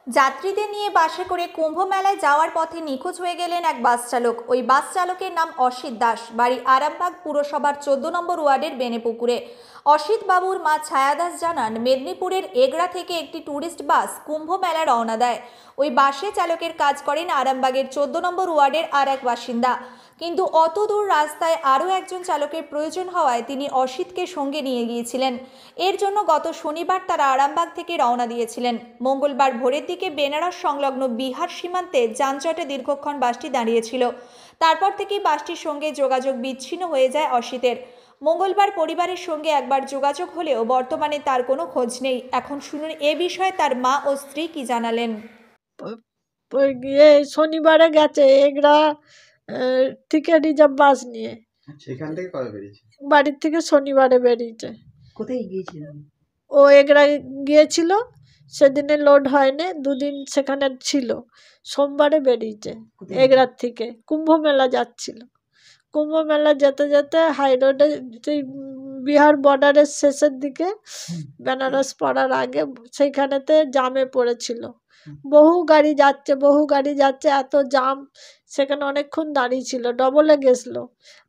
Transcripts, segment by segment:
যাত্রীদের নিয়ে বাসে করে কুম্ভ মেলায় যাওয়ার পথে নিখোঁজ হয়ে গেলেন এক বাস চালক। ওই বাস চালকের নাম অসিত দাস, বাড়ি আরামবাগ পুরসভার 14 নম্বর ওয়ার্ডের বেনেপুকুরে। অসিত বাবুর মা ছায়া দাস জানান, মেদিনীপুরের এগড়া থেকে একটি ট্যুরিস্ট বাস কুম্ভ মেলা রওনা দেয়। ওই বাসে চালকের কাজ করেন আরামবাগের 14 নম্বর ওয়ার্ডের আর এক বাসিন্দা। কিন্তু অত দূর রাস্তায় আরও একজন চালকের প্রয়োজন হওয়ায় তিনি অসিতকে সঙ্গে নিয়ে গিয়েছিলেন। এর জন্য গত শনিবার তারা আরামবাগ থেকে রওনা দিয়েছিলেন। মঙ্গলবার ভোরের দিকে বেনারস সংলগ্ন বিহার সীমান্তে যানজটে দীর্ঘক্ষণ বাসটি দাঁড়িয়েছিল। তারপর থেকেই বাসটির সঙ্গে যোগাযোগ বিচ্ছিন্ন হয়ে যায় অসিতের। মঙ্গলবার পরিবারের সঙ্গে একবার যোগাযোগ হলেও বর্তমানে তার কোনো খোঁজ নেই। এখন শুনুন এ বিষয়ে তার মা ও স্ত্রী কি জানালেন। শনিবারে গেছে এগড়া থেকে রিজার্ভ বাস নিয়ে। সেখান থেকে কবে বেরিয়েছে? বাড়ির থেকে শনিবারে বেরিয়েছে। কোথায় গিয়েছিলেন? ও এগড়া গিয়েছিল, সেদিনে লোড হয়নি, দুদিন সেখানে ছিল। সোমবারে বেরিয়েছে এগড়ার থেকে, কুম্ভ মেলা যাচ্ছিল। কুম্ভ মেলা যেতে যেতে হাই রোডে, সেই বিহার বর্ডারের শেষের দিকে বেনারস পড়ার আগে সেইখানেতে জামে পড়েছিল। বহু গাড়ি যাচ্ছে, এত জাম, সেখানে অনেকক্ষণ দাঁড়িয়ে ছিল। ডবলে গেছিলো।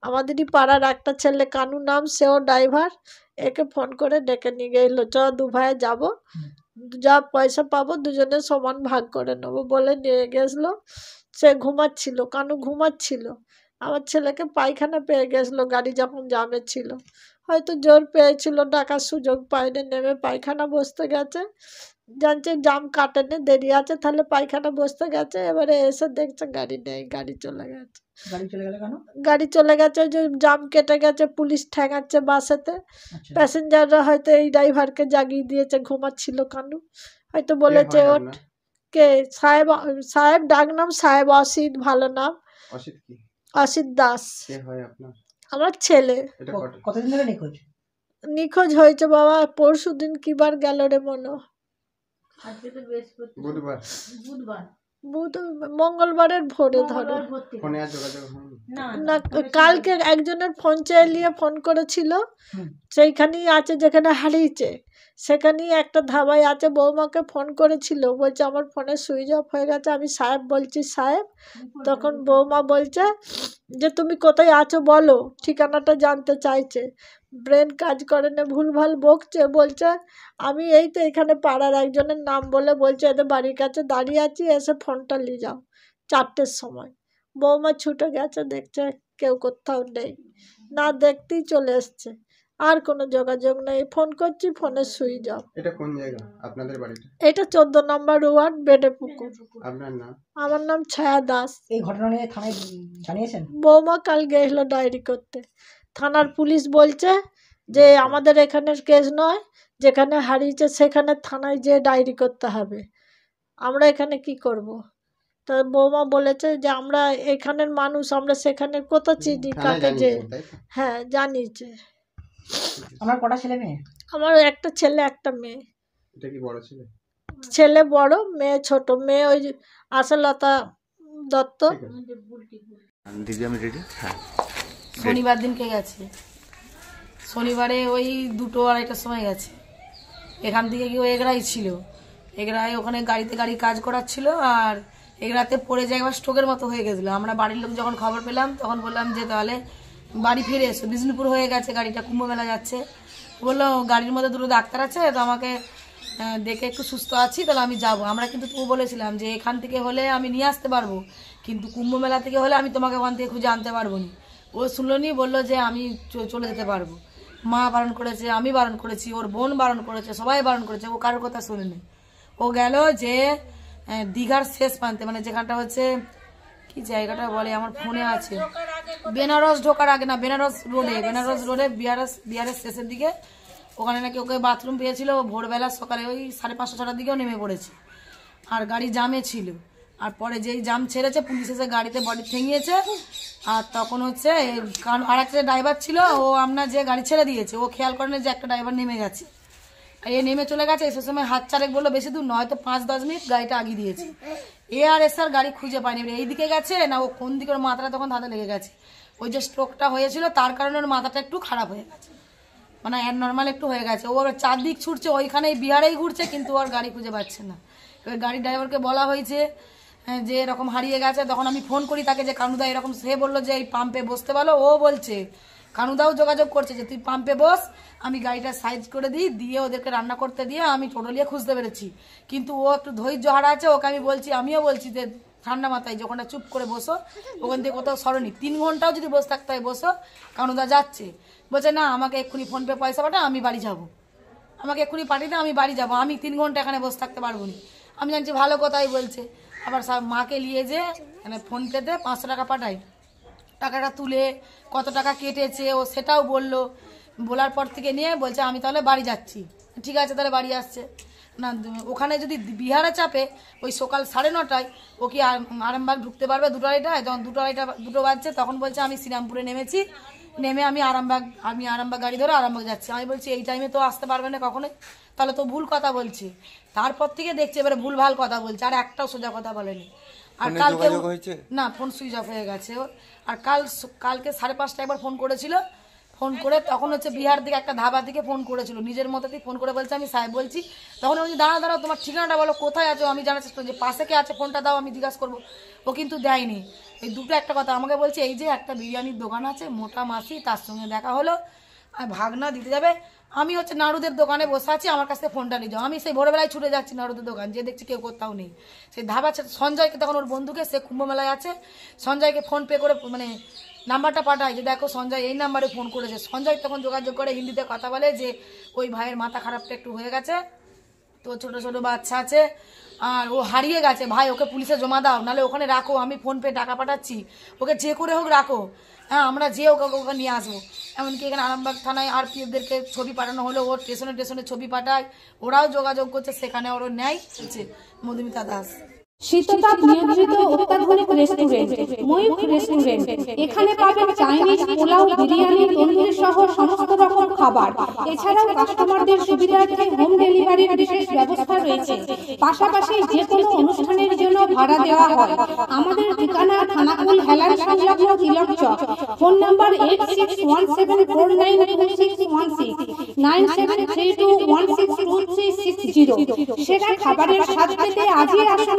আমাদেরই পাড়ার একটা ছেলে, কানু নাম, সেও ড্রাইভার, একে ফোন করে ডেকে নিয়ে গেল, চ দু ভাইয়ে যাবো, যা পয়সা পাবো দুজনে সমান ভাগ করে নেবো বলে নিয়ে গেছিলো। সে ঘুমাচ্ছিল, কানু ঘুমাচ্ছিল। আমার ছেলেকে পায়খানা পেয়ে গেছিলো গাড়ি যখন জামে ছিল, হয়তো জোর পেয়েছিল, ডাকার সুযোগ পায়নি, নেমে পায়খানা বসতে গেছে। জানছে জাম কাটেনি, দেরি আছে, তাহলে পায়খানা বসতে গেছে। এবারে এসে দেখছে গাড়ি নেই, গাড়ি চলে গেছে। গাড়ি চলে গেল কেন? গাড়ি চলে গেছে যে জাম কেটে গেছে, পুলিশ ঠেঙাচ্ছে বাসেতে। প্যাসেঞ্জাররা হয়তো এই ড্রাইভারকে জাগিয়ে দিয়েছে, ঘুমাচ্ছিল কানু, হয়তো বলেছে ওঠ। কে? সাহেব, সাহেব ডাক নাম সাহেব, অসিত ভালো নাম। অসিত কি? অসিত দাস। কে হয় আপনার? আমার ছেলে। কতদিন ধরে নিখোঁজ? নিখোঁজ হয়েছে বাবা পরশু দিন, কি বার গেল রে মনো, মঙ্গলবারের ভোরে ধরো না। কালকে একজনের ফোন চালিয়ে ফোন করেছিল, সেইখানেই আছে যেখানে হারিয়েছে, সেখানেই একটা ধাবায় আছে। বৌমাকে ফোন করেছিল, বলছে আমার ফোনে সুইচ অফ হয়ে গেছে, আমি সাহেব বলছি সাহেব। তখন বৌমা বলছে যে তুমি কোথায় আছো বলো, ঠিকানাটা জানতে চাইছে। ব্রেন কাজ করে না, ভুলভাল বকছে, বলছে আমি এই তো এখানে পাড়ার একজনের নাম বলে বলছে এদের বাড়ির কাছে দাঁড়িয়ে আছি, এসে ফোনটা নিয়ে যাও 4টের সময়। বৌমা ছুটে গেছে, দেখছে কেউ কোথাও নেই, না দেখতেই চলে এসছে। আর কোনো যোগাযোগ নেই, ফোন করছি ফোনে সুইচ অফ। এটা কোন জায়গা আপনাদের বাড়িটা? এটা 14 নম্বর ওয়ার্ড, বেনেপুকুর। আপনার নাম? আমার নাম ছায়া দাস। এই ঘটনা নিয়ে থানায় জানিয়েছেন? বৌমা কাল গেছিল ডায়েরি করতে। থানার পুলিশ বলছে যে আমাদের এখানের কেস নয়, যেখানে হারিয়েছে সেখানে থানায় যেয়ে ডায়েরি করতে হবে, আমরা এখানে কি করব। তা বৌমা বলেছে যে আমরা এখানের মানুষ, আমরা সেখানে কোথা চিনি কাকে যে। হ্যাঁ জানিয়েছে। আমার কটা ছেলে মেয়ে? আমার একটা ছেলে একটা মেয়ে। এটা কি বড় ছেলে? ছেলে বড়, মেয়ে ছোট। মেয়ে ওই আশালতা দত্ত। দিদি আমি রেডি। হ্যাঁ, শনিবার দিনকে গেছে, শনিবারে ওই 2-2:30টার সময় গেছে। এখান থেকে কি ও এগড়াই ছিল, এগড়ায় ওখানে গাড়িতে গাড়ি কাজ করাচ্ছিল, আর এগড়াতে পড়ে যায়, একবার স্ট্রোকের মতো হয়ে গেছিলো। আমরা বাড়ির লোক যখন খবর পেলাম তখন বললাম যে তাহলে বাড়ি ফিরে এসো, বিষ্ণুপুর হয়ে গেছে গাড়িটা, কুম্ভ মেলা যাচ্ছে। বললো গাড়ির মধ্যে 2টো ডাক্তার আছে, তো আমাকে দেখে একটু সুস্থ আছি, তাহলে আমি যাব। আমরা কিন্তু তবু বলেছিলাম যে এখান থেকে হলে আমি নিয়ে আসতে পারবো, কিন্তু কুম্ভ মেলা থেকে হলে আমি তোমাকে ওখান থেকে খুঁজে আনতে পারবো না। ও শুনলো নি, বললো যে আমি চলে যেতে পারবো। মা বারণ করেছে, আমি বারণ করেছি, ওর বোন বারণ করেছে, সবাই বারণ করেছে, ও কারোর কথা শুনেনি। ও গেল যে দীঘার শেষ প্রান্তে, মানে যেখানটা হচ্ছে কি জায়গাটা বলে আমার ফোনে আছে, বেনারস ঢোকার আগে না, বেনারস রোডে বিহারের শেষের দিকে, ওখানে নাকি ওকে বাথরুম পেয়েছিল। ভোরবেলা সকালে ওই 5:30-6টার দিকেও নেমে পড়েছে, আর গাড়ি জামে ছিল। আর পরে যেই জাম ছেড়েছে, পুলিশ এসে গাড়িতে বডি ঠেঙিয়েছে। আর তখন হচ্ছে আর একটা ড্রাইভার ছিল, ও আপনার যে গাড়ি ছেড়ে দিয়েছে, ও খেয়াল করেনি যে একটা ড্রাইভার নেমে গেছে, এ নেমে চলে গেছে। সে সময় হাত চারেক বললো, বেশি দূর নয়, হয়তো 5-10 মিনিট গাড়িটা আগিয়ে দিয়েছে। আর গাড়ি খুঁজে পায়নি, এইদিকে গেছে না ও কোন দিকে, ওর মাথাটা তখন ধাতে লেগে গেছে। ওই যে স্ট্রোকটা হয়েছিল তার কারণে ওর মাথাটা একটু খারাপ হয়ে গেছে, মানে নর্মাল একটু হয়ে গেছে। ও 4 দিক ছুটছে, ওইখানেই বিহারেই ঘুরছে, কিন্তু ওর গাড়ি খুঁজে পাচ্ছে না। এবার গাড়ির ড্রাইভারকে বলা হয়েছে যে এরকম হারিয়ে গেছে। তখন আমি ফোন করি তাকে যে কানুদা এরকম, সে বললো যে এই পাম্পে বসতে বলো। ও বলছে কানুদাও যোগাযোগ করছে যে তুই পাম্পে বস, আমি গাড়িটা সাইজ করে দিই, দিয়ে ওদেরকে রান্না করতে দিয়ে আমি টোটো নিয়ে খুঁজতে পেরেছি। কিন্তু ও একটু ধৈর্য হারা আছে, ওকে আমি বলছি, আমিও বলছি যে ঠান্ডা মাথায় যে ওখানটা চুপ করে বসো, ওখান থেকে কোথাও সরনি, 3 ঘন্টাও যদি বসে থাকতে হয় বসো, কানুদা যাচ্ছে। বলছে না আমাকে এক্ষুনি ফোনপে পয়সা পাঠা, আমি বাড়ি যাবো, আমাকে এক্ষুনি পাঠিয়ে দাও, আমি বাড়ি যাবো, আমি 3 ঘন্টা এখানে বসে থাকতে পারবো না। আমি জানছি ভালো কথাই বলছে। আবার মাকে নিয়ে যে মানে ফোনপেতে 500 টাকা পাঠাই, টাকাটা তুলে কত টাকা কেটেছে ও সেটাও বললো। বলার পর থেকে নিয়ে বলছে আমি তাহলে বাড়ি যাচ্ছি। ঠিক আছে তাহলে বাড়ি আসছে না। ওখানে যদি বিহারে চাপে ওই সকাল 9:30টায় ও কি আরামবাগ ঢুকতে পারবে 2টো আড়াইটায়? যখন 2 বাজছে তখন বলছে আমি শ্রীরামপুরে নেমেছি, নেমে আমি আরামবাগ গাড়ি ধরে আরামবাগ যাচ্ছি। আমি বলছি এই টাইমে তো আসতে পারবে না কখনোই, তাহলে তো ভুল কথা বলছি। তারপর থেকে দেখছি এবারে ভুল ভাল কথা বলছে, আর একটাও সোজা কথা বলেনি। আর কালকে না, ফোন সুইচ অফ হয়ে গেছে ওর। আর কালকে 5:30টায় একবার ফোন করেছিল, ফোন করে তখন হচ্ছে বিহার থেকে একটা ধাবা থেকে ফোন করেছিল, নিজের মতোতেই ফোন করে বলছে আমি সাহেব বলছি। তখন বলছি দাঁড়াও তোমার ঠিকানাটা বলো, কোথায় আছো আমি জানার চেষ্টা, যে পাশে কে আছে ফোনটা দাও আমি জিজ্ঞাসা করবো। ও কিন্তু দেয়নি। এই দুটো একটা কথা আমাকে বলছে, এই যে একটা বিরিয়ানির দোকান আছে মোটা মাসি, তার সঙ্গে দেখা হলো, আর ভাগনা দিতে যাবে। আমি হচ্ছে নাড়ুদের দোকানে বসে আছি, আমার কাছে ফোনটা নিয়ে যাও। আমি সেই ভোরবেলায় ছুটে যাচ্ছি নাড়ুদের দোকান, যে দেখছি কেউ কোথাও নেই। সেই ধাবা সঞ্জয়কে তখন ওর বন্ধুকে, সে কুম্ভ মেলায় আছে, সঞ্জয়কে ফোন পে করে মানে নাম্বারটা পাঠায় যে দেখো সঞ্জয় এই নাম্বারে ফোন করেছে। সঞ্জয় তখন যোগাযোগ করে হিন্দিতে কথা বলে যে ওই ভাইয়ের মাথা খারাপটা একটু হয়ে গেছে, তো ছোট ছোট বাচ্চা আছে আর ও হারিয়ে গেছে, ভাই ওকে পুলিশে জমা দাও, নাহলে ওখানে রাখো, আমি ফোন পে টাকা পাঠাচ্ছি, ওকে যে করে হোক রাখো, হ্যাঁ আমরা যে ওকে নিয়ে আসবো। এমনকি এখানে আরামবাগ থানায় আরপিএফদেরকে ছবি পাঠানো হলো, ওর স্টেশনে ছবি পাঠায়, ওরাও যোগাযোগ করছে, সেখানে ওর ন্যায় হচ্ছে। মধুমিতা দাস। শীততাপ নিয়ন্ত্রিত অত্যাধুনিক রেস্টুরেন্ট ময়ূখ রেস্টুরেন্ট। এখানে পাবেন চাইনিজ, পোলাও, বিরিয়ানি, তন্দুরি সহ সমস্ত রকম খাবার। এছাড়াও কাস্টমারদের সুবিধার্থে হোম ডেলিভারির বিশেষ ব্যবস্থা রয়েছে। পাশাপাশি যে কোনো অনুষ্ঠানের জন্য ভাড়া দেওয়া হয়। আমাদের ঠিকানা খানাকুল হেলান সংলগ্ন তিলক চক। Phone number 8617492616 9732162360। সেরা খাবারের স্বাদ পেতে আজই আসুন